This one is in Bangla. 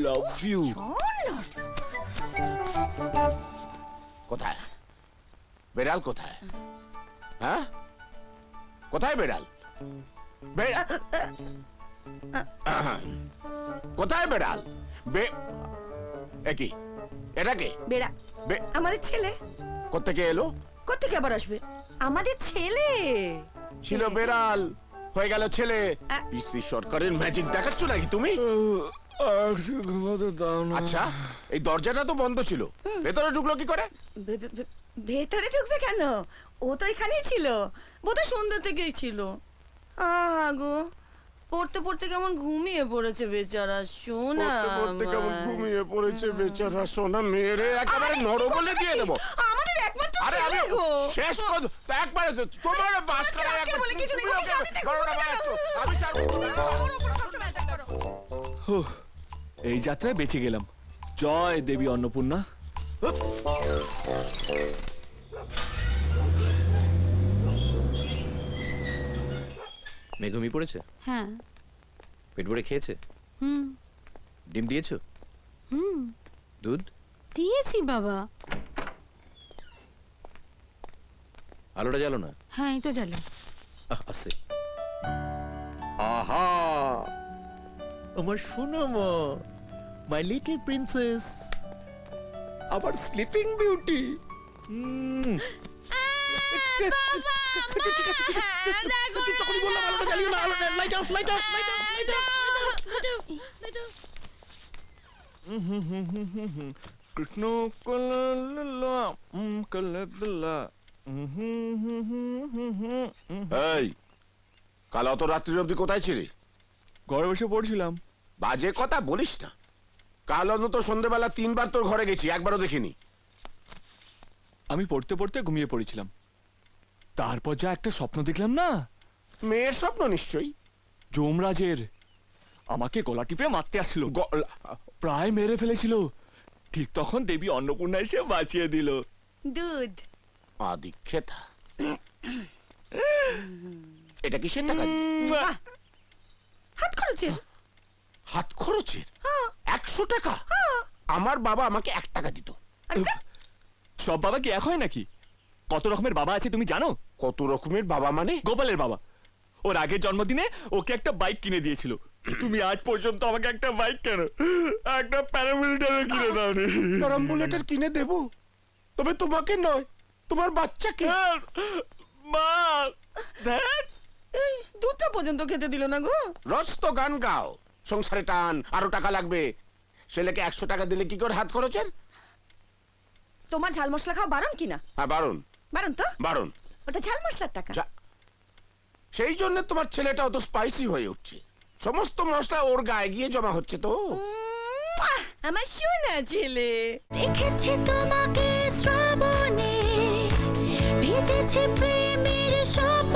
Love you. কোথায় বেড়াল? কোথায়? হ্যাঁ, কোথায় বেড়াল? কোথায় বেড়াল? একই এটা কে? বেড়া আমাদের ছেলে। কোত্থেকে এলো? কোত্থেকে আবার আসবে? আমাদের ছেলে ছিল বেড়াল, হয়ে গেল ছেলে। পিসি সরকারের ম্যাজিক দেখাচ্ছ নাকি তুমি? আর ঘুমাতে দাও না। আচ্ছা, এই দরজাটা তো বন্ধ ছিল, ভেতরে ঢুকলো কি করে? ভেতরে ঢুকবে কেন? ও তো এখানেই ছিল, বোধহয় সন্ধ্যা থেকেই ছিল। গো, পড়তে পড়তে কেমন ঘুমিয়ে পড়েছে বেচারা সোনা। পড়তে কেমন ঘুমিয়ে পড়েছে বেচারা সোনা। মেরে একেবারে নরবলে দিয়ে দেবো। আমাদের একমাত্র আরে আমি ছেলে গো। শেষ কর একবারে তোমার বাস করা আজকে বলে কিছু নেই, তুমি সামনে দেখো, বড়টা দেখো। বাড়াচ্ছ, আমি ছাড়বো না। ওর উপর সবসময় attack করো। হুঁ, এই যাত্রায় বেঁচে গেলাম। জয় দেবী অন্নপূর্ণা। মেয়ে ঘুমিয়ে পড়েছে? হ্যাঁ। পেট ভরে খেয়েছে? হুম ডিম দিয়েছো? হুম দুধ দিয়েছি বাবা। আলোটা জ্বালো না। হ্যাঁ, এই তো জানি। আছে। আহা, আমার সোনা মা, মাই লিটল প্রিন্সেস, আমার স্লিপিং বিউটি। তখনই বললাম আলোটা জ্বালিও না, আলোটা light off, light off, light off, light off, light off. Krishna কলা কলা। এই, কাল অত রাত্রি অবধি কোথায় ছিলি? ঘরে বসে পড়ছিলাম। বাজে কথা বলিস না। কাল অন্তত সন্ধ্যেবেলা 3 বার তোর ঘরে গেছি, একবারও দেখিনি। আমি পড়তে পড়তে ঘুমিয়ে পড়েছিলাম, তারপর যা একটা স্বপ্ন দেখলাম না। মেয়ের স্বপ্ন নিশ্চয়ই। যমরাজের আমাকে গলা টিপে মারতে আসছিল, প্রায় মেরে ফেলেছিল। ঠিক তখন দেবী অন্নপূর্ণা এসে বাঁচিয়ে দিল। দুধ। আদিক্ষেতা। এটা কিসের টাকা? বাহ, হাত খরচের। হাত খরচের 100 টাকা? আমার বাবা আমাকে 1 টাকা দিত। সব বাবা কি এক হয় নাকি? কত রকমের বাবা আছে তুমি জানো? কত রকমের বাবা মানে? গোপালের বাবা ওর আগের জন্মদিনে ওকে একটা বাইক কিনে দিয়েছিল। তুমি আজ পর্যন্ত আমাকে একটা বাইক কেন, একটা প্যারামিলিটারও কিনে দাওনি। ক্যারাম্বুলেটর কিনে দেব, তবে তোমাকে নয়, তোমার বাচ্চাকে। মা, ধ্যাৎ। এই দুধটা পর্যন্ত খেতে দিল না গো। রোজ তো গান গাও, সংসারে টান, আরো টাকা লাগবে। ছেলেকে 100 টাকা দিলে কি করে হাত খরচের? তোমার ঝাল মশলা খাওয়া বারণ কিনা? হ্যাঁ বারণ। বারণ তো? বারণ। ওটা ঝাল মশলার টাকা। সেই জন্য তোমার ছেলেটা অত স্পাইসি হয়ে উঠছে। সমস্ত মশলা ওর গায়ে গিয়ে জমা হচ্ছে তো। আমার সোনা ছেলে। দেখেছি তোমাকে শ্রাবণে, ভিজেছে প্রেমের স্বপ্ন।